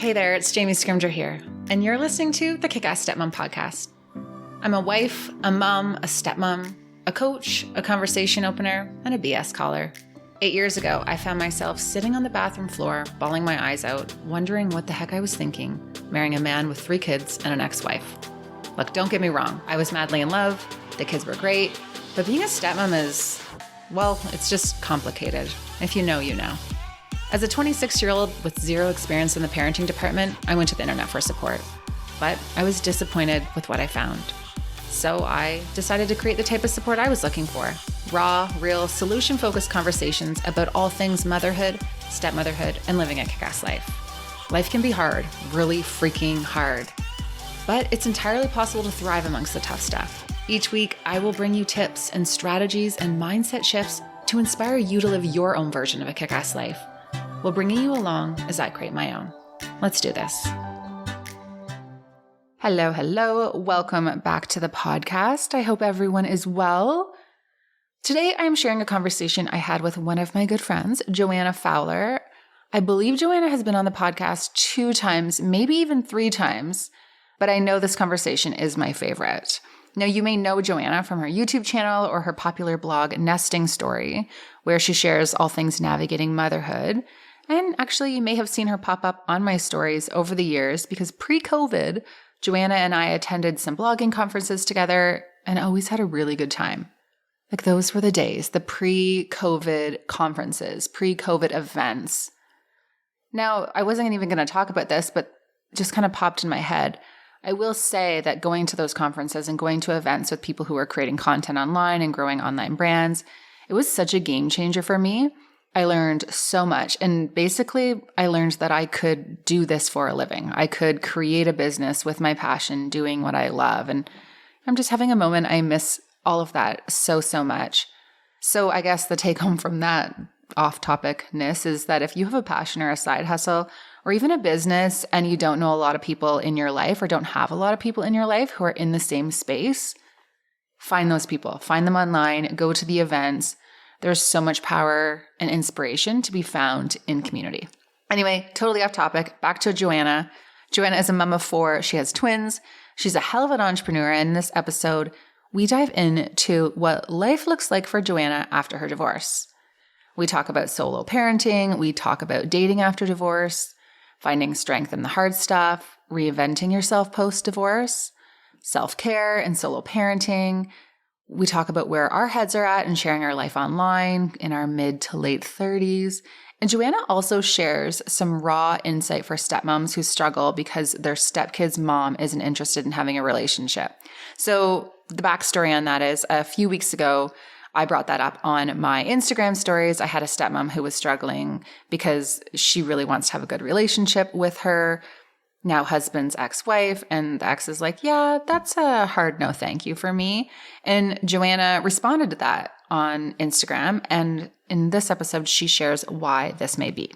Hey there, it's Jamie Scrimger here, and you're listening to the Kick-Ass Stepmom podcast. I'm a wife, a mom, a stepmom, a coach, a conversation opener, and a BS caller. 8 years ago, I found myself sitting on the bathroom floor, bawling my eyes out, wondering what the heck I was thinking, marrying a man with 3 kids and an ex-wife. Look, don't get me wrong, I was madly in love, the kids were great, but being a stepmom is, well, it's just complicated. If you know, you know. As a 26-year-old with zero experience in the parenting department, I went to the internet for support. But I was disappointed with what I found. So I decided to create the type of support I was looking for. Raw, real, solution-focused conversations about all things motherhood, stepmotherhood, and living a kick-ass life. Life can be hard, really freaking hard. But it's entirely possible to thrive amongst the tough stuff. Each week, I will bring you tips and strategies and mindset shifts to inspire you to live your own version of a kick-ass life, while bringing you along as I create my own. Let's do this. Hello. Welcome back to the podcast. I hope everyone is well. Today, I am sharing a conversation I had with one of my good friends, Joanna Fowler. I believe Joanna has been on the podcast 2 times, maybe even 3 times, but I know this conversation is my favorite. Now, you may know Joanna from her YouTube channel or her popular blog, Nesting Story, where she shares all things navigating motherhood. And actually, you may have seen her pop up on my stories over the years because pre-COVID, Joanna and I attended some blogging conferences together and always had a really good time. Like those were the days, the pre-COVID conferences, pre-COVID events. Now, I wasn't even going to talk about this, but just kind of popped in my head. I will say that going to those conferences and going to events with people who are creating content online and growing online brands, it was such a game changer for me. I learned so much. And basically, I learned that I could do this for a living. I could create a business with my passion, doing what I love. And I'm just having a moment. I miss all of that so much. So I guess the take home from that off-topicness is that if you have a passion or a side hustle or even a business and you don't know a lot of people in your life or don't have a lot of people in your life who are in the same space, find those people. Find them online. Go to the events. There's so much power and inspiration to be found in community. Anyway, totally off topic. Back to Joanna. Joanna is a mom of 4. She has twins. She's a hell of an entrepreneur. And in this episode, we dive into what life looks like for Joanna after her divorce. We talk about solo parenting. We talk about dating after divorce, finding strength in the hard stuff, reinventing yourself post-divorce, self-care and solo parenting. We talk about where our heads are at and sharing our life online in our mid to late 30s. And Joanna also shares some raw insight for stepmoms who struggle because their stepkid's mom isn't interested in having a relationship. So the backstory on that is a few weeks ago, I brought that up on my Instagram stories. I had a stepmom who was struggling because she really wants to have a good relationship with her now husband's ex-wife, and the ex is like, yeah, that's a hard no thank you for me. And Joanna responded to that on Instagram, and in this episode, she shares why this may be.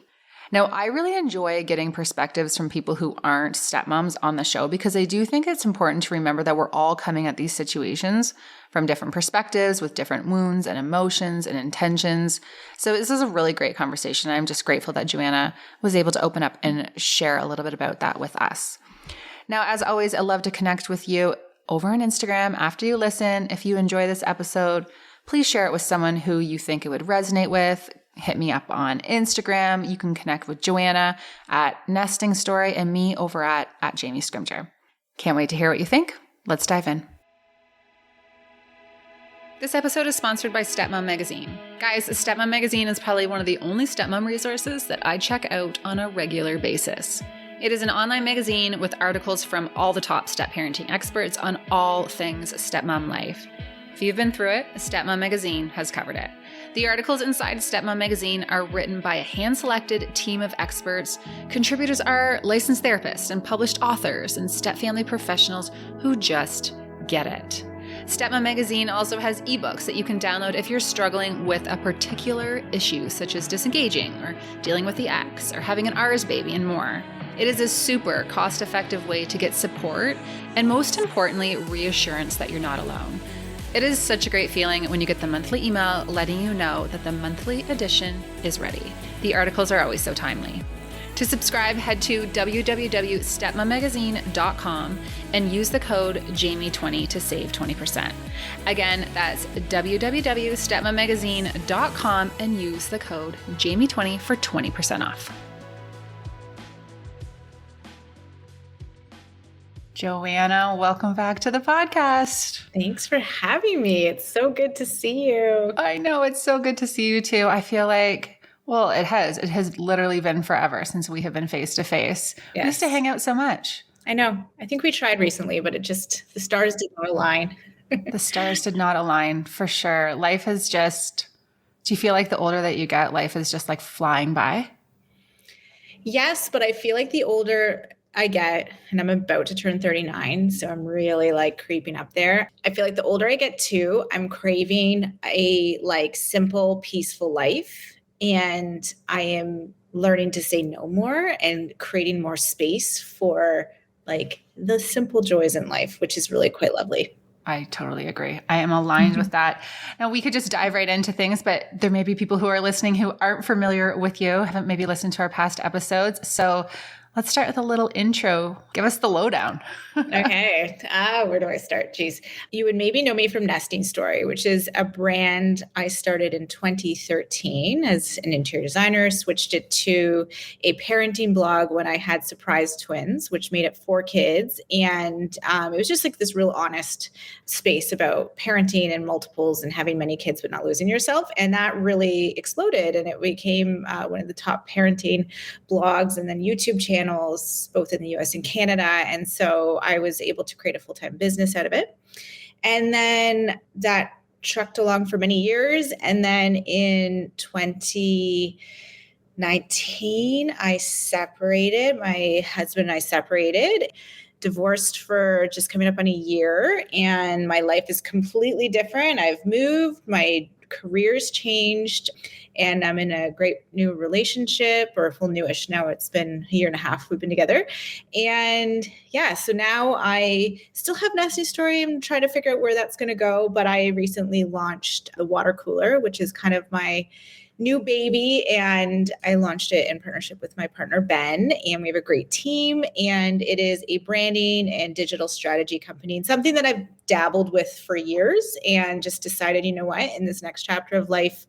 Now, I really enjoy getting perspectives from people who aren't stepmoms on the show because I do think it's important to remember that we're all coming at these situations from different perspectives with different wounds and emotions and intentions. So this is a really great conversation. I'm just grateful that Joanna was able to open up and share a little bit about that with us. Now, as always, I love to connect with you over on Instagram after you listen. If you enjoy this episode, please share it with someone who you think it would resonate with. Hit me up on Instagram. You can connect with Joanna at Nesting Story and me over at Jamie Scrimger. Can't wait to hear what you think. Let's dive in. This episode is sponsored by Stepmom Magazine. Guys, Stepmom Magazine is probably one of the only stepmom resources that I check out on a regular basis. It is an online magazine with articles from all the top step parenting experts on all things stepmom life. If you've been through it, Stepmom Magazine has covered it. The articles inside Stepmom Magazine are written by a hand-selected team of experts. Contributors are licensed therapists and published authors and step-family professionals who just get it. Stepmom Magazine also has ebooks that you can download if you're struggling with a particular issue, such as disengaging or dealing with the ex or having an R's baby and more. It is a super cost-effective way to get support and, most importantly, reassurance that you're not alone. It is such a great feeling when you get the monthly email letting you know that the monthly edition is ready. The articles are always so timely. To subscribe, head to www.stepmommagazine.com and use the code Jamie20 to save 20%. Again, that's www.stepmommagazine.com and use the code Jamie20 for 20% off. Joanna, welcome back to the podcast. Thanks for having me. It's so good to see you. I know, it's so good to see you too. I feel like, well, it has literally been forever since we have been face to face. We used to hang out so much. I know. I think we tried recently, but the stars did not align. The stars did not align for sure. Life is just, do you feel like the older that you get, life is just like flying by? Yes, but I feel like the older I get, and I'm about to turn 39, so I'm really like creeping up there. I feel like the older I get too, I'm craving a like simple, peaceful life. And I am learning to say no more and creating more space for like the simple joys in life, which is really quite lovely. I totally agree. I am aligned with that. Now we could just dive right into things, but there may be people who are listening who aren't familiar with you, haven't maybe listened to our past episodes. So let's start with a little intro. Give us the lowdown. Okay. Where do I start? Geez. You would maybe know me from Nesting Story, which is a brand I started in 2013 as an interior designer, switched it to a parenting blog when I had surprise twins, which made it 4 kids. And it was just like this real honest space about parenting and multiples and having many kids, but not losing yourself. And that really exploded. And it became one of the top parenting blogs and then YouTube channels, both in the US and Canada. And so I was able to create a full-time business out of it. And then that trucked along for many years. And then in 2019, I separated. My husband and I separated, divorced for just coming up on a year. And my life is completely different. I've moved, my career's changed, and I'm in a great new relationship, or well, newish. Now it's been a year and a half we've been together. And yeah, so now I still have Nesting Story. I'm trying to figure out where that's going to go. But I recently launched the water cooler, which is kind of my new baby. And I launched it in partnership with my partner, Ben. And we have a great team. And it is a branding and digital strategy company, and something that I've dabbled with for years and just decided, you know what, in this next chapter of life,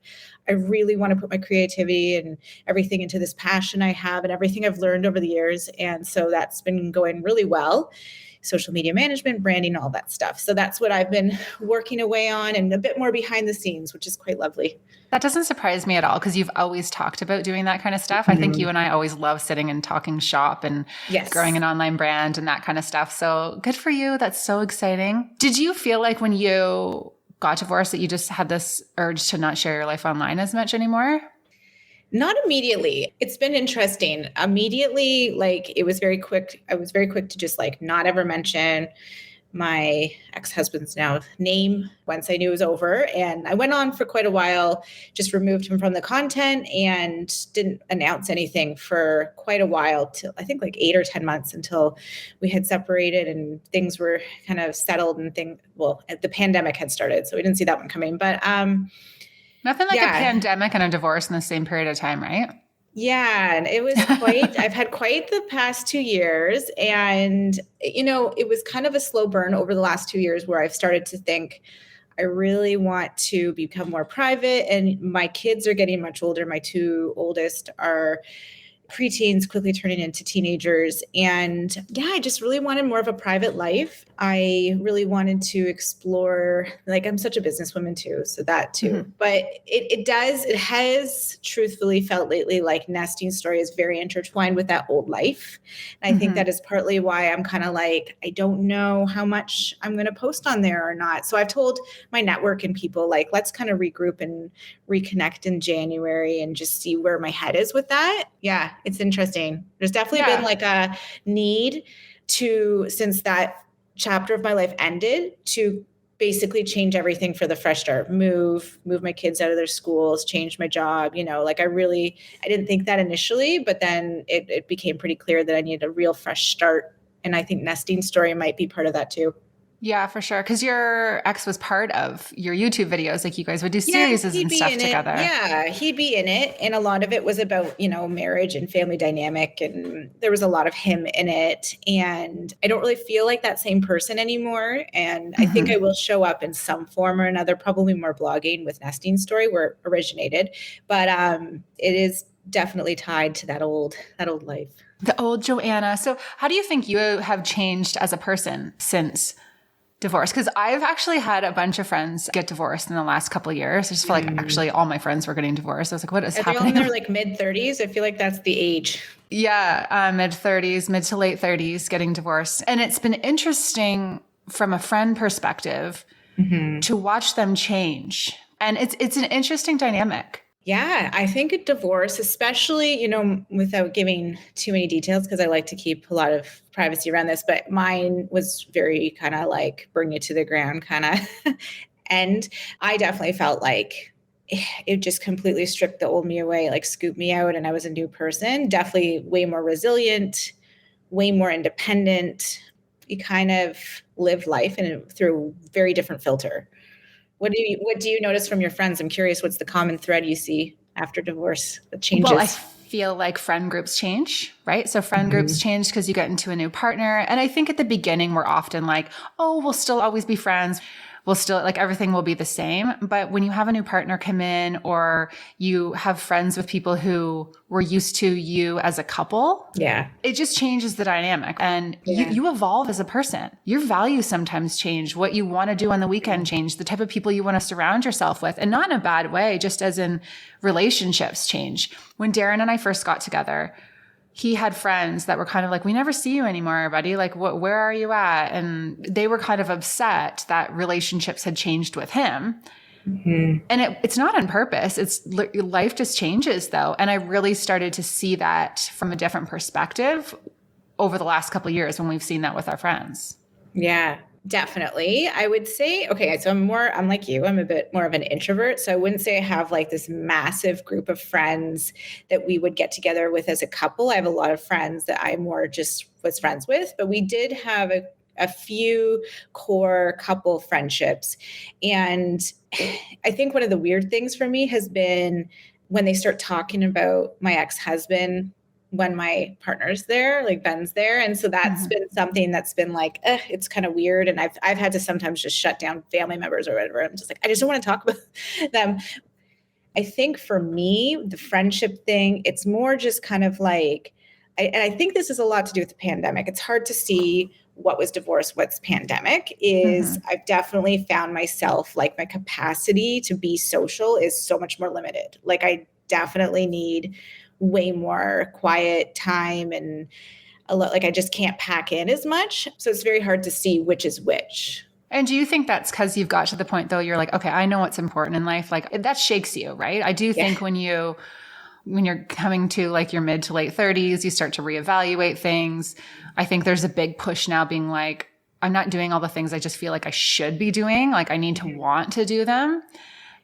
I really want to put my creativity and everything into this passion I have and everything I've learned over the years. And so that's been going really well. Social media management, branding, all that stuff. So that's what I've been working away on, and a bit more behind the scenes, which is quite lovely. That doesn't surprise me at all, because you've always talked about doing that kind of stuff. I think you and I always love sitting and talking shop and growing an online brand and that kind of stuff. So good for you. That's so exciting. Did you feel like when you got divorced that you just had this urge to not share your life online as much anymore? Not immediately. It's been interesting. Immediately, like it was very quick. I was very quick to just like not ever mention my ex-husband's now name once I knew it was over. And I went on for quite a while, just removed him from the content and didn't announce anything for quite a while, till I think like 8 or 10 months, until we had separated and things were kind of settled and the pandemic had started. So we didn't see that one coming, but, nothing like a pandemic and a divorce in the same period of time, right? Yeah. And it was I've had quite the past 2 years. And, it was kind of a slow burn over the last 2 years where I've started to think, I really want to become more private. And my kids are getting much older. My 2 oldest are preteens quickly turning into teenagers. And yeah, I just really wanted more of a private life. I really wanted to explore, like I'm such a businesswoman too, so that too. Mm-hmm. But it has truthfully felt lately like Nesting Story is very intertwined with that old life. And I think that is partly why I'm kind of like, I don't know how much I'm going to post on there or not. So I've told my network and people like, let's kind of regroup and reconnect in January and just see where my head is with that. Yeah, it's interesting. There's definitely been like a need to, since that chapter of my life ended, to basically change everything for the fresh start, move my kids out of their schools, change my job. Like I didn't think that initially, but then it became pretty clear that I needed a real fresh start. And I think Nesting Story might be part of that too. Yeah, for sure. Because your ex was part of your YouTube videos. Like you guys would do Yeah, series he'd and be stuff in it. together. Yeah, he'd be in it. And a lot of it was about, marriage and family dynamic. And there was a lot of him in it. And I don't really feel like that same person anymore. And I think I will show up in some form or another, probably more blogging with Nesting Story where it originated. But it is definitely tied to that old life. The old Joanna. So how do you think you have changed as a person since divorce? Because I've actually had a bunch of friends get divorced in the last couple of years. I just feel like actually all my friends were getting divorced. I was like, what is Are they all happening? in their like mid-30s? I feel like that's the age. Yeah, mid-30s, mid to late 30s getting divorced. And it's been interesting from a friend perspective to watch them change. And it's an interesting dynamic. Yeah, I think a divorce, especially, without giving too many details, because I like to keep a lot of privacy around this, but mine was very kind of like bring you to the ground kind of end. I definitely felt like it just completely stripped the old me away, like scooped me out, and I was a new person, definitely way more resilient, way more independent. You kind of live life through a very different filter. What do you notice from your friends? I'm curious, what's the common thread you see after divorce that Well, I changes? feel like friend groups change, right? So friend groups change because you get into a new partner. And I think at the beginning, we're often like, oh, we'll still always be friends. We'll still like everything will be the same. But when you have a new partner come in or you have friends with people who were used to you as a couple, Yeah. it just changes the dynamic and Yeah. you evolve as a person. Your values sometimes change. What you want to do on the weekend change, the type of people you want to surround yourself with, and not in a bad way, just as in relationships change. When Darren and I first got together, he had friends that were kind of like, we never see you anymore, buddy. Like, where are you at? And they were kind of upset that relationships had changed with him. And it's not on purpose. It's life just changes though. And I really started to see that from a different perspective over the last couple of years when we've seen that with our friends. Yeah, definitely. I would say, okay, so I'm like you, I'm a bit more of an introvert. So I wouldn't say I have like this massive group of friends that we would get together with as a couple. I have a lot of friends that I more just was friends with, but we did have a few core couple friendships. And I think one of the weird things for me has been when they start talking about my ex-husband when my partner's there, like Ben's there. And so that's been something that's been like, it's kind of weird. And I've had to sometimes just shut down family members or whatever. I'm just like, I just don't want to talk about them. I think for me, the friendship thing, it's more just kind of like, and I think this has a lot to do with the pandemic. It's hard to see what was divorce, what's pandemic is I've definitely found myself like my capacity to be social is so much more limited. Like I definitely need way more quiet time and a lot, like I just can't pack in as much. So it's very hard to see which is which. And do you think that's because you've got to the point though, you're like, okay, I know what's important in life. Like that shakes you, right? I do think when you're coming to like your mid to late 30s, you start to reevaluate things. I think there's a big push now being like, I'm not doing all the things I just feel like I should be doing. Like I need to want to do them.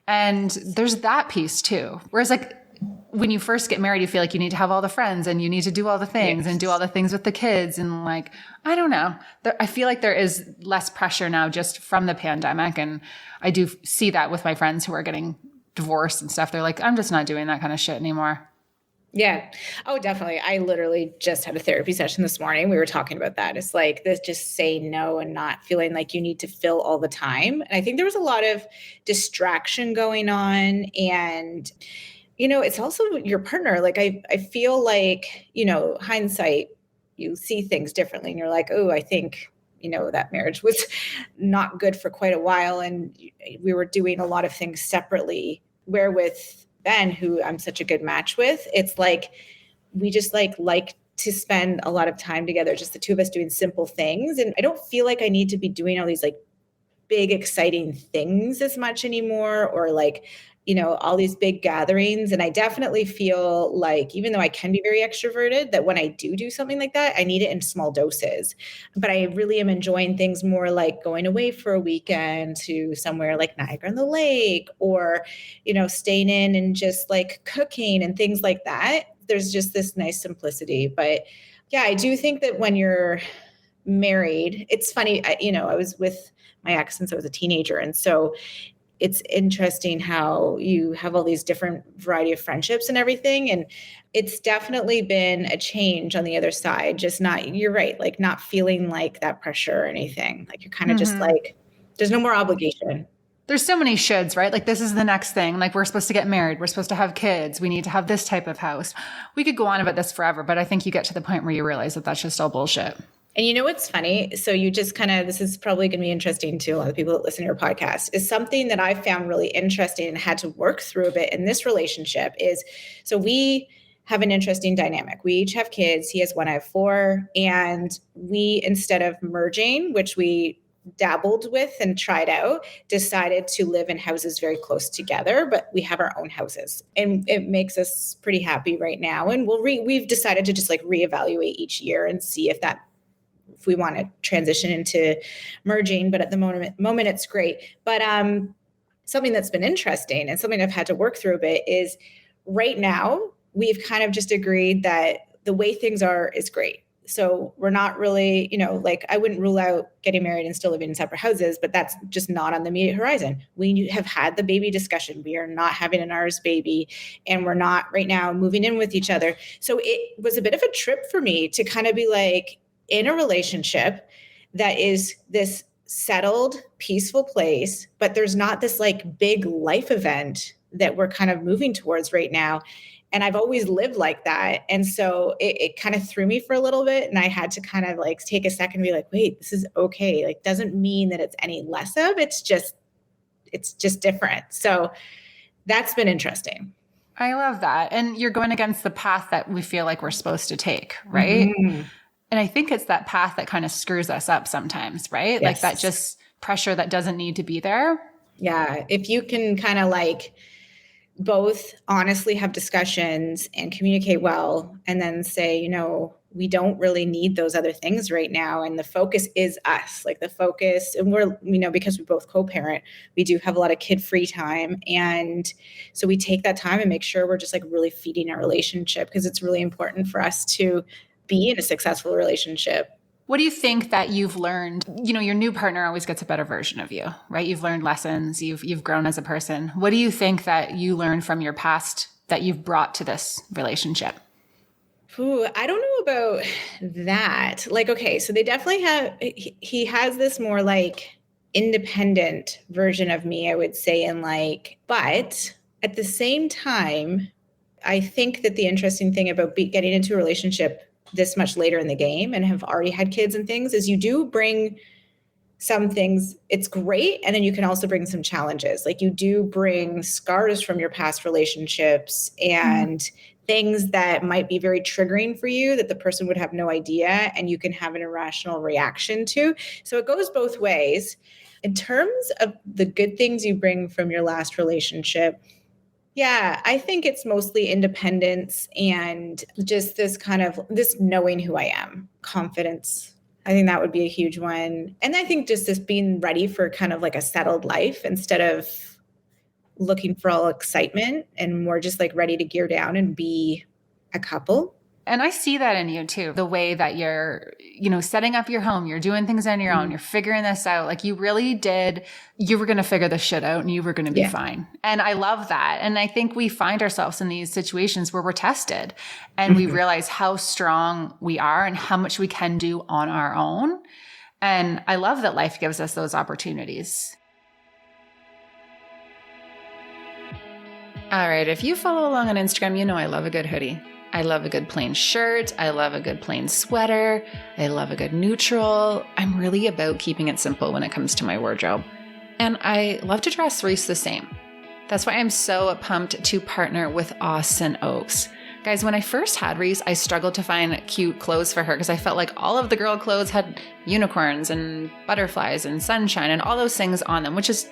And there's that piece too. Whereas like when you first get married, you feel like you need to have all the friends and you need to do all the things and do all the things with the kids. And like, I don't know. I feel like there is less pressure now just from the pandemic. And I do see that with my friends who are getting divorced and stuff. They're like, I'm just not doing that kind of shit anymore. Yeah. Oh, definitely. I literally just had a therapy session this morning. We were talking about that. It's like this just say no and not feeling like you need to fill all the time. And I think there was a lot of distraction going on. And, it's also your partner. Like I feel like, hindsight, you see things differently and you're like, oh, I think, that marriage was not good for quite a while. And we were doing a lot of things separately, where with Ben, who I'm such a good match with, it's like we just like to spend a lot of time together, just the two of us doing simple things. And I don't feel like I need to be doing all these like big exciting things as much anymore, or like all these big gatherings. And I definitely feel like, even though I can be very extroverted, that when I do something like that, I need it in small doses. But I really am enjoying things more like going away for a weekend to somewhere like Niagara on the Lake, or, staying in and just like cooking and things like that. There's just this nice simplicity. But yeah, I do think that when you're married, it's funny, I was with my ex since I was a teenager. And so it's interesting how you have all these different variety of friendships and everything. And it's definitely been a change on the other side. Just not, you're right, like not feeling like that pressure or anything. Like you're kind of just like, there's no more obligation. There's so many shoulds, right? Like this is the next thing. Like we're supposed to get married. We're supposed to have kids. We need to have this type of house. We could go on about this forever, but I think you get to the point where you realize that that's just all bullshit. And you know what's funny? So you just this is probably going to be interesting to a lot of people that listen to your podcast, is something that I found really interesting and had to work through a bit in this relationship is, so we have an interesting dynamic. We each have kids. He has one, I have four. And we, instead of merging, which we dabbled with and tried out, decided to live in houses very close together, but we have our own houses and it makes us pretty happy right now. And we've decided to just like reevaluate each year and see if we want to transition into merging, but at the moment it's great. But something that's been interesting and something I've had to work through a bit is right now we've kind of just agreed that the way things are is great. So we're not really, like I wouldn't rule out getting married and still living in separate houses, but that's just not on the immediate horizon. We have had the baby discussion. We are not having an ours baby and we're not right now moving in with each other. So it was a bit of a trip for me to kind of be like in a relationship that is this settled, peaceful place, but there's not this like big life event that we're kind of moving towards right now. And I've always lived like that. And so it kind of threw me for a little bit. And I had to kind of like take a second and be like, wait, this is okay. Like, doesn't mean that it's any less of, it's just different. So that's been interesting. I love that. And you're going against the path that we feel like we're supposed to take, right? Mm-hmm. And I think it's that path that kind of screws us up sometimes, right? Yes. Like that just pressure that doesn't need to be there. Yeah. If you can kind of like both honestly have discussions and communicate well, and then say, we don't really need those other things right now. And the focus is us, like the focus. And we're, because we both co-parent, we do have a lot of kid free time. And so we take that time and make sure we're just like really feeding our relationship, because it's really important for us to be in a successful relationship. What do you think that you've learned? Your new partner always gets a better version of you, right? You've learned lessons, you've grown as a person. What do you think that you learned from your past that you've brought to this relationship? I don't know about that. Like, okay, so they definitely he has this more like independent version of me, I would say, but at the same time, I think that the interesting thing about getting into a relationship this much later in the game and have already had kids and things is you do bring some things. It's great. And then you can also bring some challenges. Like you do bring scars from your past relationships and things that might be very triggering for you that the person would have no idea. And you can have an irrational reaction to. So it goes both ways. In terms of the good things you bring from your last relationship, yeah, I think it's mostly independence and just this knowing who I am, confidence. I think that would be a huge one. And I think just this being ready for kind of like a settled life instead of looking for all excitement and more just like ready to gear down and be a couple. And I see that in you too, the way that you're, setting up your home, you're doing things on your own, you're figuring this out. Like you really you were going to figure this shit out and you were going to be fine. And I love that. And I think we find ourselves in these situations where we're tested and we realize how strong we are and how much we can do on our own. And I love that life gives us those opportunities. All right. If you follow along on Instagram, I love a good hoodie. I love a good plain shirt. I love a good plain sweater. I love a good neutral. I'm really about keeping it simple when it comes to my wardrobe. And I love to dress Reese the same. That's why I'm so pumped to partner with Austin Oaks. Guys, when I first had Reese, I struggled to find cute clothes for her because I felt like all of the girl clothes had unicorns and butterflies and sunshine and all those things on them, which is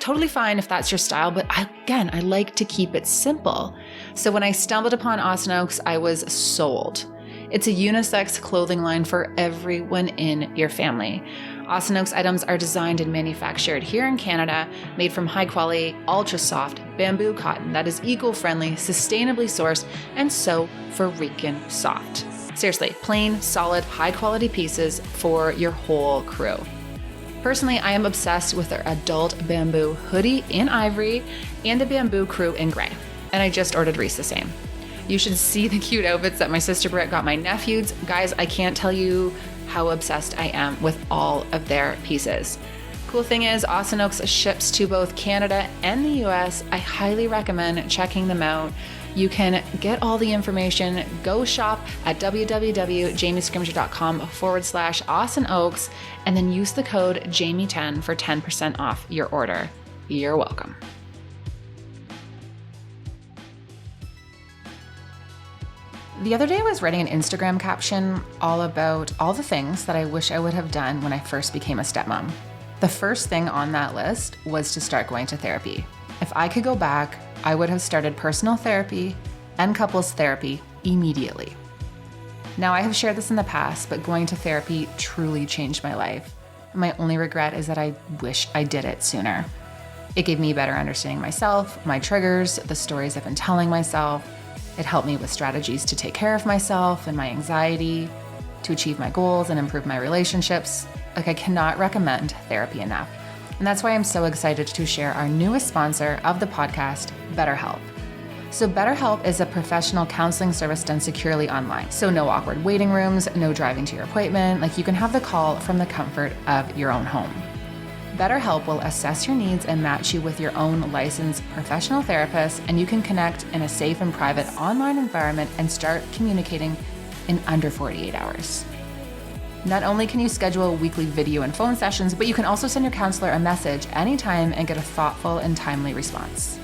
totally fine if that's your style, but I like to keep it simple. So when I stumbled upon Austin Oaks, I was sold. It's a unisex clothing line for everyone in your family. Austin Oaks items are designed and manufactured here in Canada, made from high quality, ultra soft bamboo cotton that is eco-friendly, sustainably sourced, and so freaking soft. Seriously, plain, solid, high quality pieces for your whole crew. Personally, I am obsessed with their adult bamboo hoodie in ivory and the bamboo crew in gray. And I just ordered Reese the same. You should see the cute outfits that my sister Britt got my nephews. Guys, I can't tell you how obsessed I am with all of their pieces. Cool thing is, Austin Oaks ships to both Canada and the US. I highly recommend checking them out. You can get all the information. Go shop at www.jamiescrimger.com/Austin Oaks and then use the code JAMIE10 for 10% off your order. You're welcome. The other day I was writing an Instagram caption all about all the things that I wish I would have done when I first became a stepmom. The first thing on that list was to start going to therapy. If I could go back, I would have started personal therapy and couples therapy immediately. Now, I have shared this in the past, but going to therapy truly changed my life. My only regret is that I wish I did it sooner. It gave me better understanding myself, my triggers, the stories I've been telling myself. It helped me with strategies to take care of myself and my anxiety, to achieve my goals and improve my relationships. I cannot recommend therapy enough. And that's why I'm so excited to share our newest sponsor of the podcast, BetterHelp. So BetterHelp is a professional counseling service done securely online. So no awkward waiting rooms, no driving to your appointment. You can have the call from the comfort of your own home. BetterHelp will assess your needs and match you with your own licensed professional therapist, and you can connect in a safe and private online environment and start communicating in under 48 hours. Not only can you schedule weekly video and phone sessions, but you can also send your counselor a message anytime and get a thoughtful and timely response.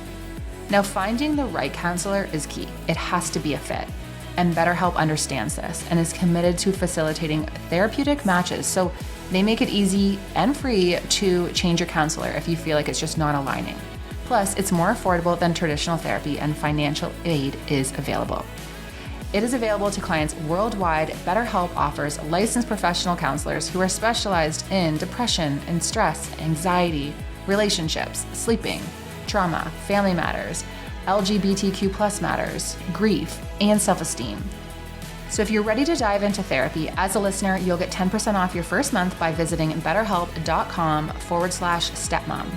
Now, finding the right counselor is key. It has to be a fit. And BetterHelp understands this and is committed to facilitating therapeutic matches. So they make it easy and free to change your counselor if you feel like it's just not aligning. Plus, it's more affordable than traditional therapy and financial aid is available. It is available to clients worldwide. BetterHelp offers licensed professional counselors who are specialized in depression and stress, anxiety, relationships, sleeping, trauma, family matters, LGBTQ+ matters, grief, and self-esteem. So if you're ready to dive into therapy, as a listener, you'll get 10% off your first month by visiting betterhelp.com/stepmom.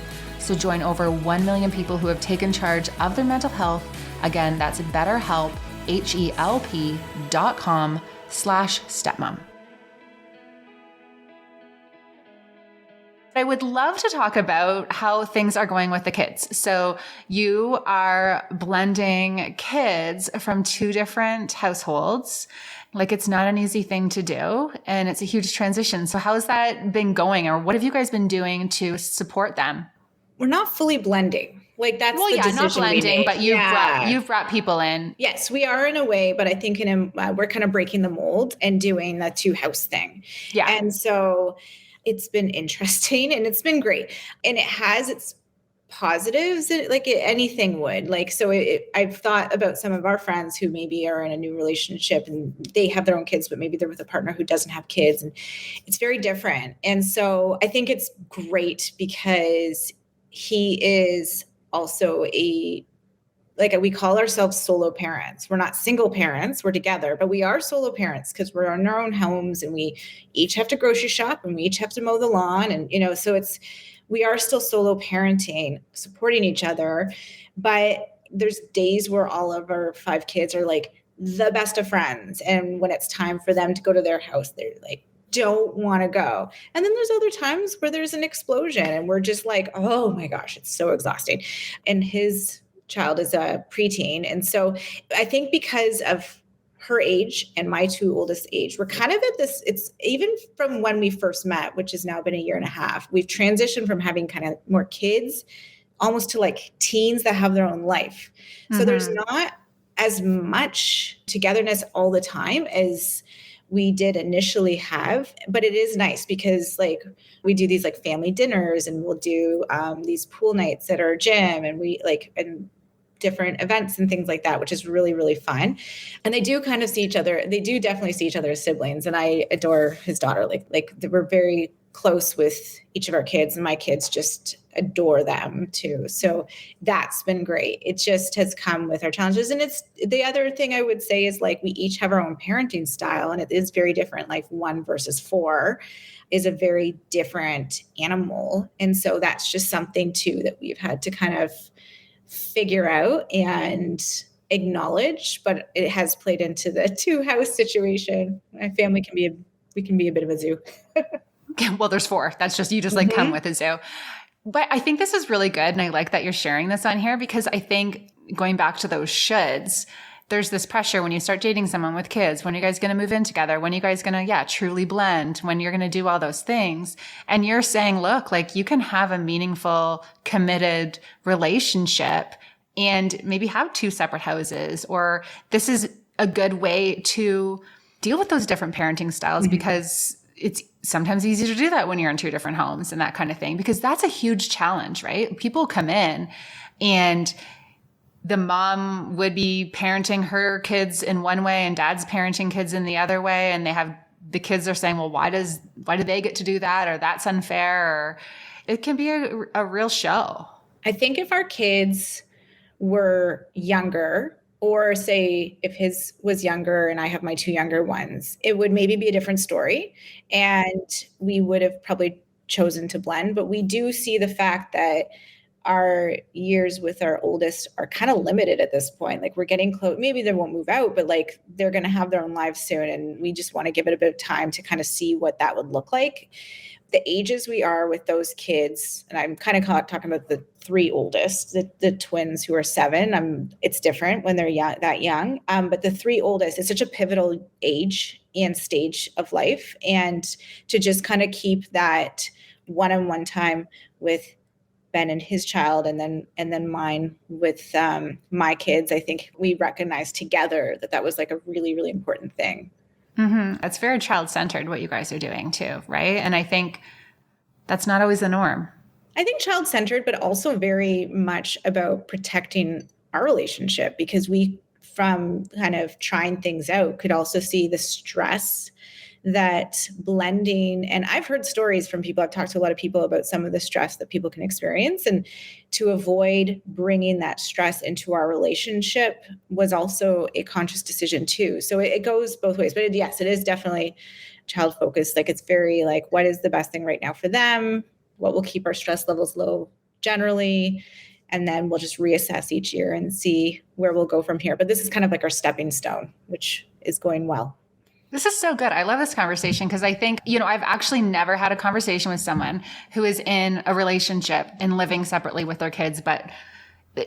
So join over 1 million people who have taken charge of their mental health. Again, that's BetterHelp, HELP.com/stepmom. I would love to talk about how things are going with the kids. So you are blending kids from two different households. It's not an easy thing to do, and it's a huge transition. So how has that been going, or what have you guys been doing to support them? We're not fully blending. That's the decision not blending, we made. But you've brought people in. Yes, we are in a way, but I think we're kind of breaking the mold and doing the two house thing. Yeah. And so it's been interesting and it's been great. And it has its positives, anything would. I've thought about some of our friends who maybe are in a new relationship and they have their own kids, but maybe they're with a partner who doesn't have kids, and it's very different. And so I think it's great because he is also we call ourselves solo parents. We're not single parents, we're together, but we are solo parents because we're in our own homes and we each have to grocery shop and we each have to mow the lawn. And, so we are still solo parenting, supporting each other, but there's days where all of our 5 kids are the best of friends. And when it's time for them to go to their house, they're don't want to go. And then there's other times where there's an explosion and we're just oh my gosh, it's so exhausting. And his child is a preteen. And so I think because of her age and my 2 oldest age, we're kind of at this, it's even from when we first met, which has now been 1.5 years, we've transitioned from having kind of more kids almost to teens that have their own life. Mm-hmm. So there's not as much togetherness all the time as we did initially have, but it is nice because we do these family dinners and we'll do these pool nights at our gym and we and different events and things like that, which is really, really fun. And they do kind of see each other. They do definitely see each other as siblings. And I adore his daughter. We're very close with each of our kids, and my kids just adore them too. So that's been great. It just has come with our challenges. And it's the other thing I would say is like we each have our own parenting style, and it is very different. Like 1 versus 4 is a very different animal. And so that's just something too that we've had to kind of figure out and acknowledge, but it has played into the 2-house situation. My family we can be a bit of a zoo. Well, there's 4. That's just, you just like come with a zoo. But I think this is really good. And I like that you're sharing this on here, because I think going back to those shoulds, there's this pressure when you start dating someone with kids, when are you guys going to move in together? When are you guys going to, truly blend? When you're going to do all those things? And you're saying, look, like you can have a meaningful, committed relationship and maybe have 2 separate houses, or this is a good way to deal with those different parenting styles, because it's sometimes easy to do that when you're in 2 different homes and that kind of thing, because that's a huge challenge, right? People come in and the mom would be parenting her kids in one way and dad's parenting kids in the other way. And the kids are saying, well, why do they get to do that? Or that's unfair. Or it can be a real show. I think if our kids were younger, or say if his was younger and I have my 2 younger ones, it would maybe be a different story. And we would have probably chosen to blend. But we do see the fact that our years with our oldest are kind of limited at this point. Like we're getting close. Maybe they won't move out, but like they're going to have their own lives soon. And we just want to give it a bit of time to kind of see what that would look like. The ages we are with those kids, and I'm kind of talking about the 3 oldest, the twins who are 7. It's different when they're that young. But the 3 oldest, it's such a pivotal age and stage of life. And to just kind of keep that one-on-one time with Ben and his child, and then mine with my kids, I think we recognized together that was like a really, really important thing. Mm-hmm. It's very child-centered what you guys are doing too, right? And I think that's not always the norm. I think child-centered, but also very much about protecting our relationship, because we, from kind of trying things out, could also see the stress that blending, and I've heard stories from people, I've talked to a lot of people about some of the stress that people can experience, and to avoid bringing that stress into our relationship was also a conscious decision too. So it goes both ways, but yes, it is definitely child focused. Like it's very like, what is the best thing right now for them? What will keep our stress levels low generally? And then we'll just reassess each year and see where we'll go from here. But this is kind of like our stepping stone, which is going well. This is so good. I love this conversation because I think, I've actually never had a conversation with someone who is in a relationship and living separately with their kids, but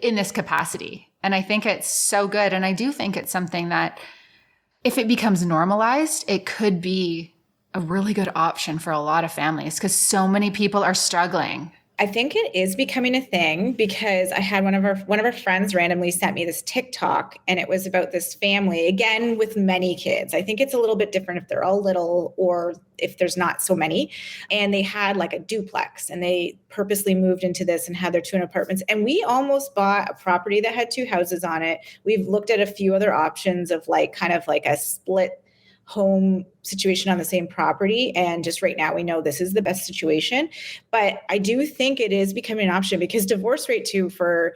in this capacity. And I think it's so good. And I do think it's something that if it becomes normalized, it could be a really good option for a lot of families, because so many people are struggling. I think it is becoming a thing, because I had one of our friends randomly sent me this TikTok, and it was about this family, again, with many kids. I think it's a little bit different if they're all little or if there's not so many. And they had like a duplex, and they purposely moved into this and had their 2 apartments. And we almost bought a property that had 2 houses on it. We've looked at a few other options of like kind of like a split home situation on the same property. And just right now, we know this is the best situation. But I do think it is becoming an option, because divorce rate too for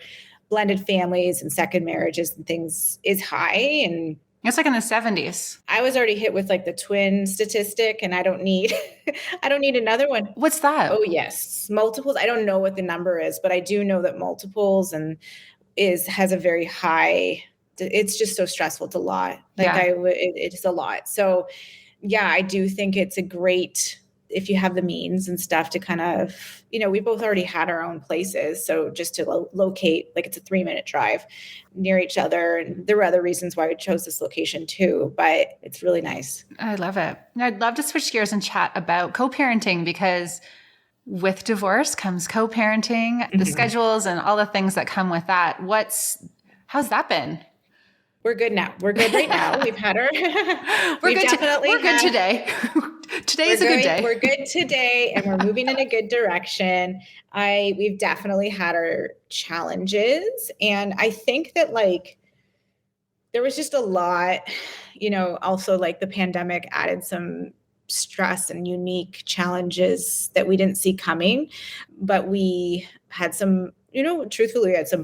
blended families and second marriages and things is high. And it's like in the 70s. I was already hit with like the twin statistic, and I don't need another one. What's that? Oh yes. Multiples. I don't know what the number is, but I do know that multiples has a very high. It's just so stressful. It's a lot. It's a lot. So yeah, I do think it's a great, if you have the means and stuff to kind of, we both already had our own places. So just to locate, like it's a 3-minute drive near each other. And there were other reasons why we chose this location too, but it's really nice. I love it. I'd love to switch gears and chat about co-parenting, because with divorce comes co-parenting, the schedules and all the things that come with that. How's that been? We're good now. We're good right now. We've had our. We're good today. Today is a good day. We're good today, and we're moving in a good direction. We've definitely had our challenges, and I think that like there was just a lot. Also like the pandemic added some stress and unique challenges that we didn't see coming. But we had some, truthfully, we had some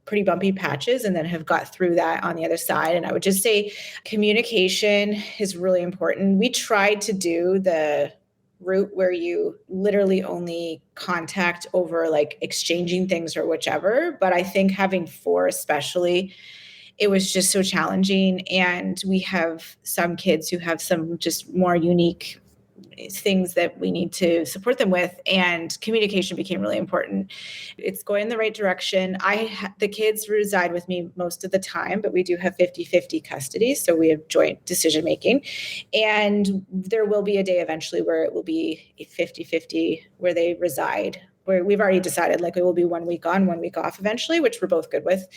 pretty bumpy patches and then have got through that on the other side. And I would just say communication is really important. We tried to do the route where you literally only contact over like exchanging things or whichever. But I think having 4 especially, it was just so challenging. And we have some kids who have some just more unique things that we need to support them with, and communication became really important. It's going in the right direction. The kids reside with me most of the time, but we do have 50-50 custody. So we have joint decision making, and there will be a day eventually where it will be a 50-50 where they reside, where we've already decided like it will be 1 week on, 1 week off eventually, which we're both good with.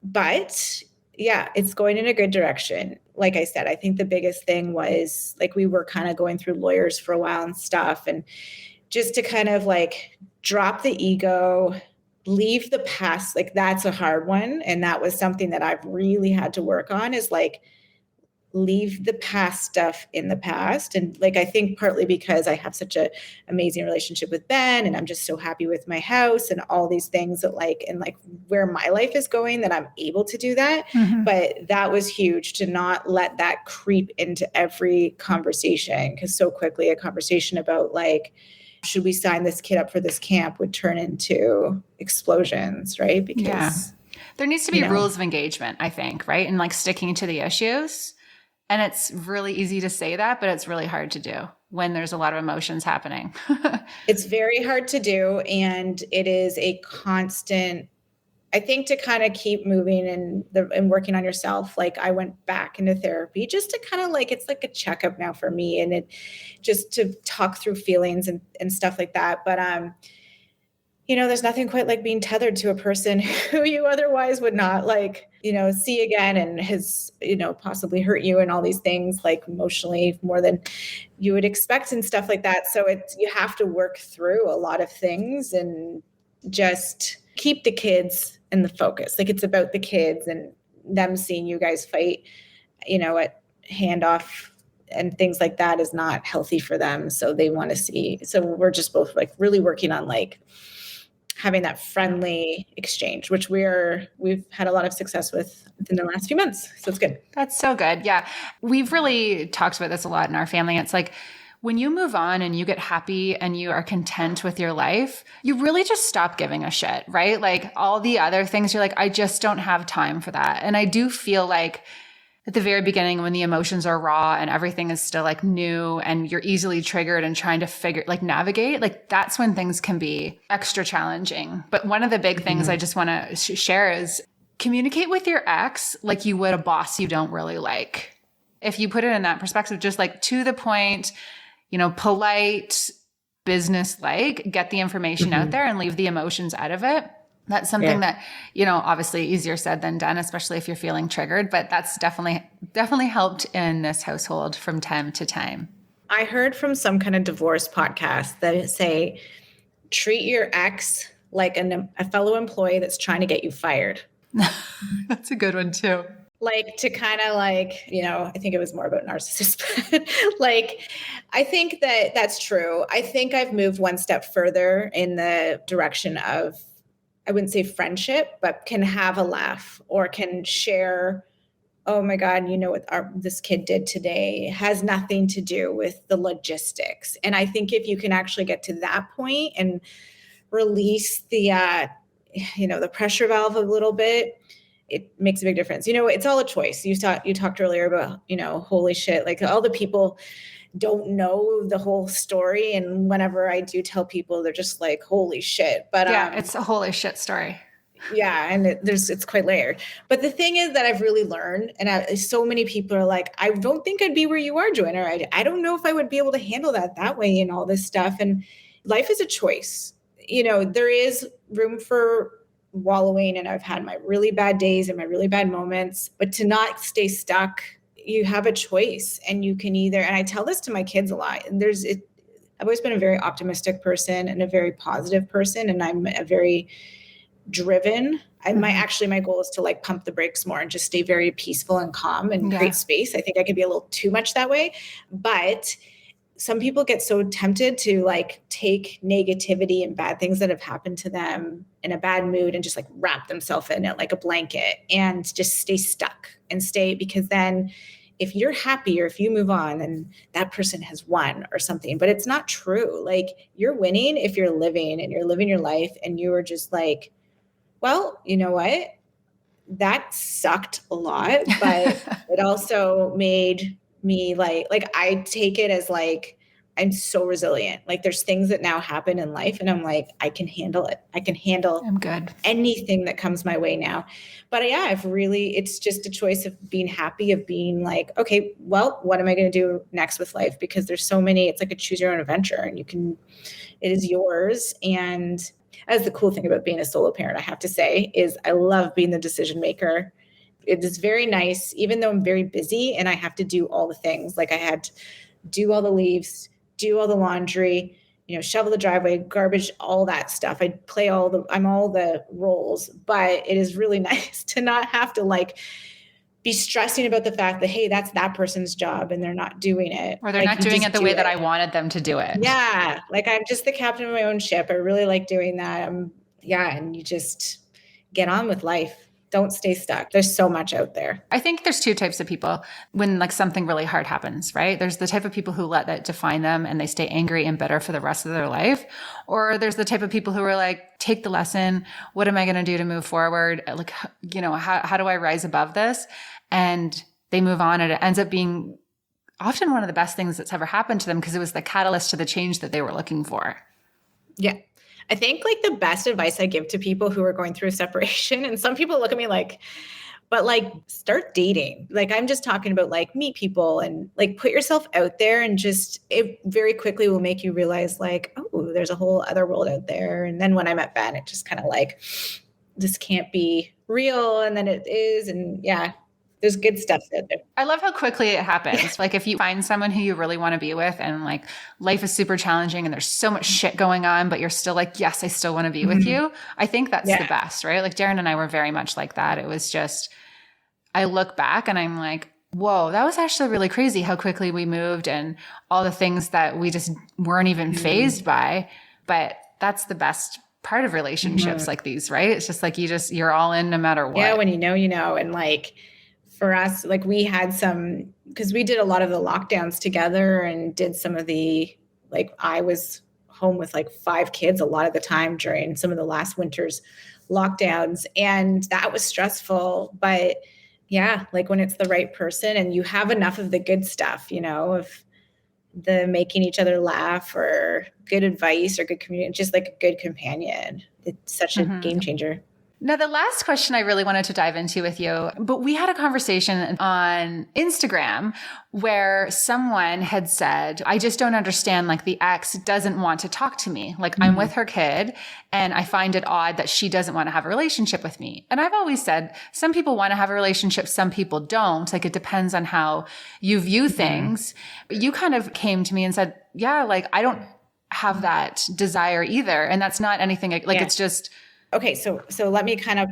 But yeah, it's going in a good direction. Like I said, I think the biggest thing was like we were kind of going through lawyers for a while and stuff. And just to kind of like drop the ego, leave the past, like that's a hard one. And that was something that I've really had to work on, is like leave the past stuff in the past. And like, I think partly because I have such an amazing relationship with Ben, and I'm just so happy with my house and all these things that like, and like where my life is going, that I'm able to do that. Mm-hmm. But that was huge to not let that creep into every conversation. Cause so quickly a conversation about like, should we sign this kid up for this camp would turn into explosions, right? Because there needs to be rules of engagement, I think, right? And like sticking to the issues. And it's really easy to say that, but it's really hard to do when there's a lot of emotions happening. It's very hard to do. And it is a constant, I think, to kind of keep moving and working on yourself. Like I went back into therapy just to kind of like, it's like a checkup now for me, and it just to talk through feelings and stuff like that. But, there's nothing quite like being tethered to a person who you otherwise would not like, see again, and has, possibly hurt you and all these things like emotionally more than you would expect and stuff like that. So you have to work through a lot of things and just keep the kids in the focus. Like it's about the kids and them seeing you guys fight, at handoff and things like that is not healthy for them. So they want to see, so we're just both like really working on like having that friendly exchange, which we've had a lot of success with in the last few months. So it's good. That's so good. Yeah. We've really talked about this a lot in our family. It's like when you move on and you get happy and you are content with your life, you really just stop giving a shit, right? Like all the other things, you're like, I just don't have time for that. And I do feel like at the very beginning, when the emotions are raw and everything is still like new and you're easily triggered and trying to navigate, like that's when things can be extra challenging. But one of the big things I just want to share is communicate with your ex like you would a boss you don't really like. If you put it in that perspective, just like to the point, polite, business-like, get the information out there and leave the emotions out of it. That's something that, obviously easier said than done, especially if you're feeling triggered, but that's definitely helped in this household from time to time. I heard from some kind of divorce podcast that say, treat your ex like a fellow employee that's trying to get you fired. That's a good one too. Like to kind of like, I think it was more about narcissists, but like, I think that that's true. I think I've moved one step further in the direction of, I wouldn't say friendship, but can have a laugh or can share, oh my God, what this kid did today has nothing to do with the logistics. And I think if you can actually get to that point and release the, the pressure valve a little bit, it makes a big difference. It's all a choice. You talked earlier about, holy shit, like all the people don't know the whole story. And whenever I do tell people, they're just like, holy shit. But it's a holy shit story. Yeah. And it's quite layered. But the thing is that I've really learned, and so many people are like, I don't think I'd be where you are, Joanna. I don't know if I would be able to handle that way and all this stuff. And life is a choice. There is room for wallowing, and I've had my really bad days and my really bad moments, but to not stay stuck, you have a choice, and you can either, and I tell this to my kids a lot, and I've always been a very optimistic person and a very positive person. And I'm a very driven. My goal is to like pump the brakes more and just stay very peaceful and calm and create space. I think I could be a little too much that way, but some people get so tempted to like take negativity and bad things that have happened to them in a bad mood and just like wrap themselves in it like a blanket and just stay stuck and stay, because then if you're happy or if you move on, then that person has won or something. But it's not true. Like, you're winning if you're living and you're living your life and you are just like, well, you know what? That sucked a lot, but it also made me like I take it as like, I'm so resilient. Like, there's things that now happen in life and I'm like, I can handle it. I can handle I'm good. anything that comes my way now. But yeah, it's just a choice of being happy, of being like, okay, well, what am I going to do next with life? Because there's so many, it's like a choose your own adventure and it is yours. And that's the cool thing about being a solo parent, I have to say, is I love being the decision maker. It is very nice, even though I'm very busy and I have to do all the things. Like, I had to do all the leaves, do all the laundry, shovel the driveway, garbage, all that stuff. I'm all the roles, but it is really nice to not have to like be stressing about the fact that, hey, that's that person's job and they're not doing it. Or they're not doing it the way that I wanted them to do it. Yeah. Like, I'm just the captain of my own ship. I really like doing that. And you just get on with life. Don't stay stuck. There's so much out there. I think there's two types of people when like something really hard happens, right? There's the type of people who let that define them and they stay angry and bitter for the rest of their life. Or there's the type of people who are like, take the lesson. What am I going to do to move forward? Like, how do I rise above this? And they move on, and it ends up being often one of the best things that's ever happened to them because it was the catalyst to the change that they were looking for. Yeah. I think like the best advice I give to people who are going through a separation, and some people look at me like, but like, start dating. Like, I'm just talking about like, meet people and like put yourself out there, and just, it very quickly will make you realize like, oh, there's a whole other world out there. And then when I met Ben, it just kind of like, this can't be real. And then it is. And yeah, there's good stuff out there. I love how quickly it happens. Like, if you find someone who you really want to be with and like life is super challenging and there's so much shit going on, but you're still like, yes, I still want to be with you. I think that's the best, right? Like, Darren and I were very much like that. It was just, I look back and I'm like, whoa, that was actually really crazy how quickly we moved and all the things that we just weren't even fazed by. But that's the best part of relationships like these, right? It's just like, you're all in no matter what. Yeah. When you know, and like, for us, like, we had because we did a lot of the lockdowns together and did some of the, like, I was home with like 5 kids a lot of the time during some of the last winter's lockdowns. And that was stressful. But yeah, like, when it's the right person and you have enough of the good stuff, of the making each other laugh or good advice or good community, just like a good companion, it's such a game changer. Now, the last question I really wanted to dive into with you, but we had a conversation on Instagram where someone had said, I just don't understand, like, the ex doesn't want to talk to me. Like, I'm with her kid and I find it odd that she doesn't want to have a relationship with me. And I've always said, some people want to have a relationship, some people don't. Like, it depends on how you view things. You kind of came to me and said, yeah, like, I don't have that desire either. And that's not anything like, it's just... Okay, so let me kind of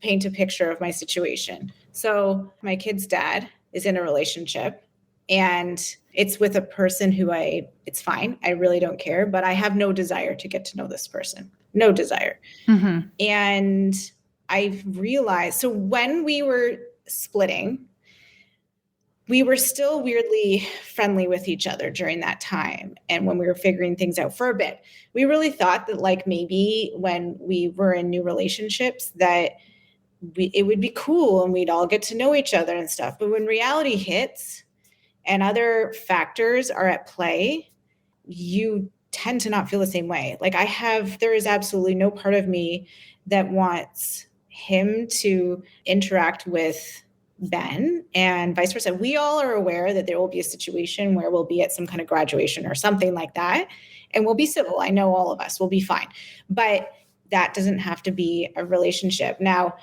paint a picture of my situation. So my kid's dad is in a relationship and it's with a person who it's fine. I really don't care, but I have no desire to get to know this person. No desire. And I've realized, so when we were splitting, we were still weirdly friendly with each other during that time. And when we were figuring things out for a bit, we really thought that like maybe when we were in new relationships that it would be cool and we'd all get to know each other and stuff. But when reality hits and other factors are at play, you tend to not feel the same way. Like, there is absolutely no part of me that wants him to interact with Ben and vice versa. We all are aware that there will be a situation where we'll be at some kind of graduation or something like that, and we'll be civil. I know all of us will be fine, but that doesn't have to be a relationship. Now,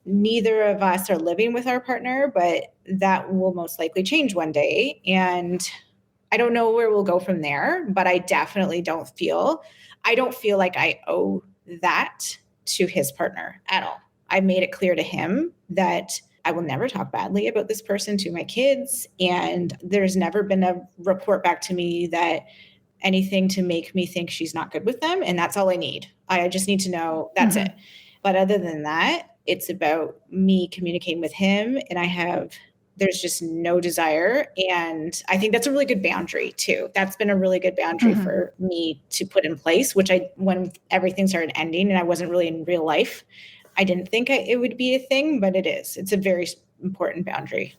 neither of us are living with our partner, but that will most likely change one day. And I don't know where we'll go from there, but I definitely don't feel like I owe that to his partner at all. I made it clear to him that I will never talk badly about this person to my kids. And there's never been a report back to me that anything to make me think she's not good with them. And that's all I need. I just need to know that's it. But other than that, it's about me communicating with him. And there's just no desire. And I think that's a really good boundary too. That's been a really good boundary for me to put in place, when everything started ending and I wasn't really in real life, I didn't think it would be a thing, but it is. It's a very important boundary.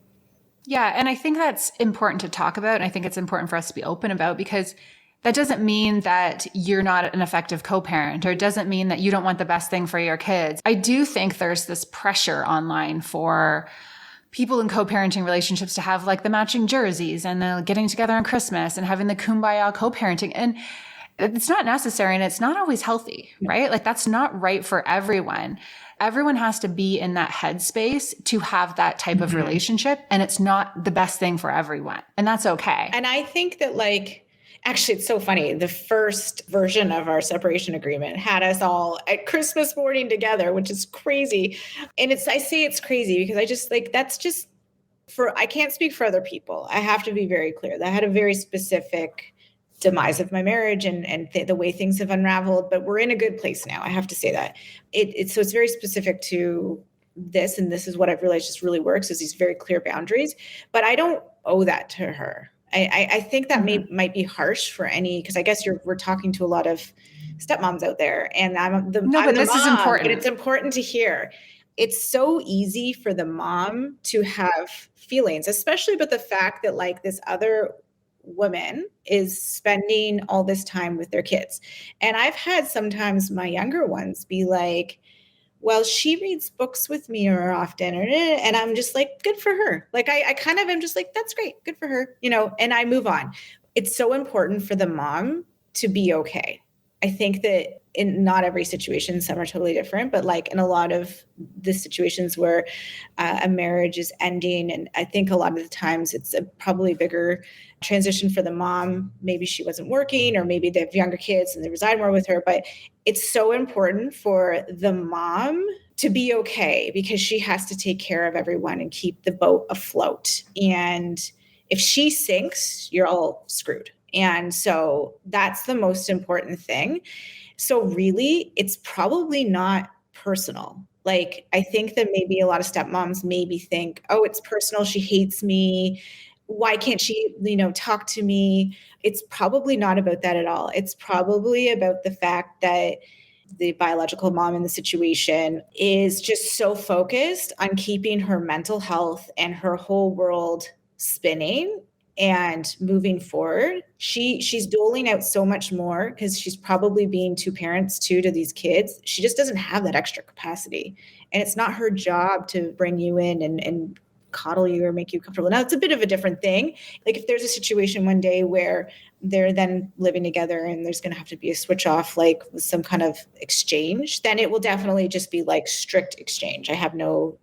Yeah. And I think that's important to talk about. And I think it's important for us to be open about, because that doesn't mean that you're not an effective co-parent, or it doesn't mean that you don't want the best thing for your kids. I do think there's this pressure online for people in co-parenting relationships to have like the matching jerseys and getting together on Christmas and having the kumbaya co-parenting. And it's not necessary, and it's not always healthy, right? Like that's not right for everyone. Everyone has to be in that headspace to have that type of relationship. And it's not the best thing for everyone. And that's okay. And I think that actually, it's so funny. The first version of our separation agreement had us all at Christmas morning together, which is crazy. And I say it's crazy because I just that's just I can't speak for other people. I have to be very clear. That had a very specific demise of my marriage and the way things have unraveled, but we're in a good place now. I have to say that. So it's very specific to this, and this is what I've realized just really works, is these very clear boundaries. But I don't owe that to her. I think that might be harsh for because I guess we're talking to a lot of stepmoms out there, and this is important. But it's important to hear. It's so easy for the mom to have feelings, especially about the fact that this other woman is spending all this time with their kids. And I've had sometimes my younger ones be like, well, she reads books with me more often. And I'm just like, good for her. I kind of am just like, that's great. Good for her. And I move on. It's so important for the mom to be okay. I think that in not every situation, some are totally different, but in a lot of the situations where a marriage is ending, and I think a lot of the times it's a probably bigger transition for the mom. Maybe she wasn't working, or maybe they have younger kids and they reside more with her, but it's so important for the mom to be okay, because she has to take care of everyone and keep the boat afloat. And if she sinks, you're all screwed. And so that's the most important thing. So really, it's probably not personal. I think that maybe a lot of stepmoms maybe think, oh, it's personal. She hates me. Why can't she, talk to me? It's probably not about that at all. It's probably about the fact that the biological mom in the situation is just so focused on keeping her mental health and her whole world spinning and moving forward. She's doling out so much more because she's probably being two parents too to these kids. She just doesn't have that extra capacity. And it's not her job to bring you in and coddle you or make you comfortable. Now, it's a bit of a different thing. If there's a situation one day where they're then living together and there's going to have to be a switch off, with some kind of exchange, then it will definitely just be strict exchange. I have no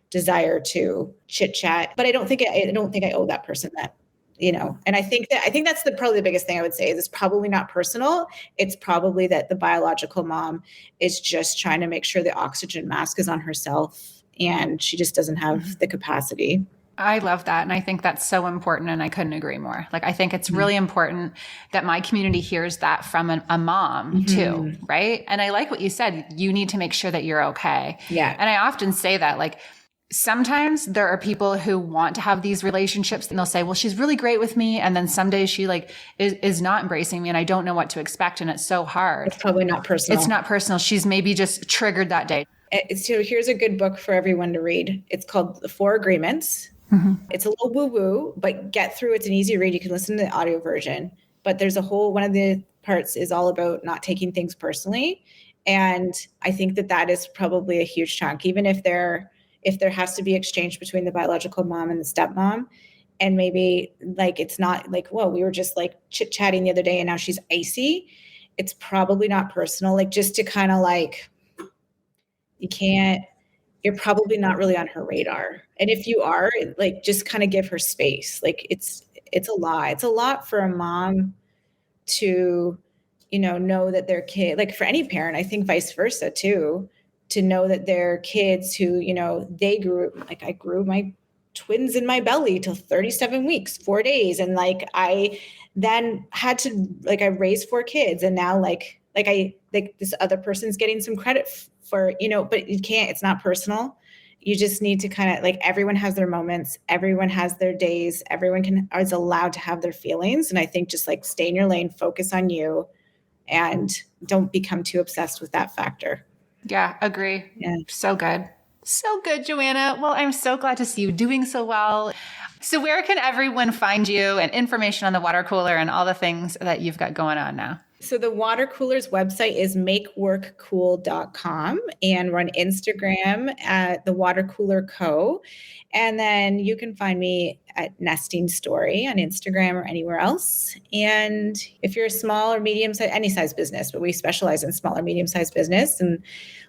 desire to chit chat, but I don't think I owe that person that, and I think that's probably the biggest thing I would say is it's probably not personal. It's probably that the biological mom is just trying to make sure the oxygen mask is on herself, and she just doesn't have the capacity. I love that. And I think that's so important. And I couldn't agree more. I think it's really important that my community hears that from a mom too. Right. And I like what you said. You need to make sure that you're okay. Yeah. And I often say that sometimes there are people who want to have these relationships and they'll say, well, she's really great with me. And then some days she is not embracing me and I don't know what to expect. And it's so hard. It's probably not personal. It's not personal. She's maybe just triggered that day. So here's a good book for everyone to read. It's called The 4 Agreements. It's a little woo-woo, but get through. It's an easy read. You can listen to the audio version, but there's one of the parts is all about not taking things personally. And I think that is probably a huge chunk, even if there has to be exchange between the biological mom and the stepmom. And maybe it's not whoa, we were just chit-chatting the other day and now she's icy. It's probably not personal. Just to kind of you're probably not really on her radar. And if you are, just kind of give her space. It's a lot. It's a lot for a mom to, know that their kid, for any parent, I think vice versa too, to know that they're kids who, they grew, like I grew my twins in my belly till 37 weeks, 4 days. And like, I then had to, like, I raised 4 kids, and now like this other person's getting some credit for, but you can't, it's not personal. You just need to kind of, like, everyone has their moments, everyone has their days, everyone is allowed to have their feelings. And I think just like stay in your lane, focus on you, and don't become too obsessed with that factor. Yeah, agree. Yeah. So good. So good, Joanna. Well, I'm so glad to see you doing so well. So where can everyone find you and information on the water cooler and all the things that you've got going on now? So the water cooler's website is makeworkcool.com, and we're on Instagram at the Water Cooler Co. And then you can find me at Nesting Story on Instagram or anywhere else. And if you're a small or medium size, any size business, but we specialize in small or medium sized business, and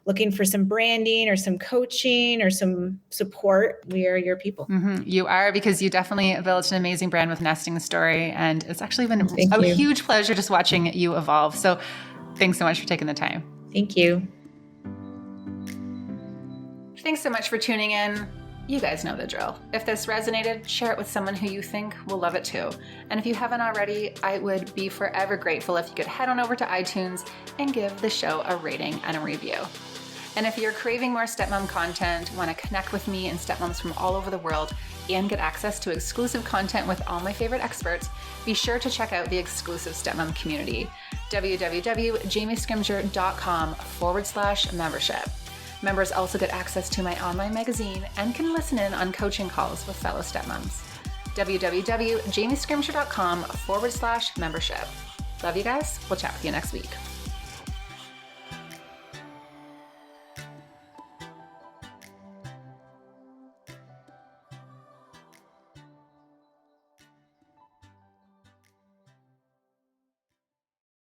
looking for some branding or some coaching or some support, we are your people. Mm-hmm. You are, because you definitely built an amazing brand with Nesting Story. And it's actually been a huge pleasure just watching you evolve. So thanks so much for taking the time. Thank you. Thanks so much for tuning in. You guys know the drill. If this resonated, share it with someone who you think will love it too. And if you haven't already, I would be forever grateful if you could head on over to iTunes and give the show a rating and a review. And if you're craving more stepmom content, want to connect with me and stepmoms from all over the world, and get access to exclusive content with all my favorite experts, be sure to check out the exclusive Stepmom community, www.jamiescrimger.com/membership. Members also get access to my online magazine and can listen in on coaching calls with fellow stepmoms. www.jamiescrimger.com/membership. Love you guys. We'll chat with you next week.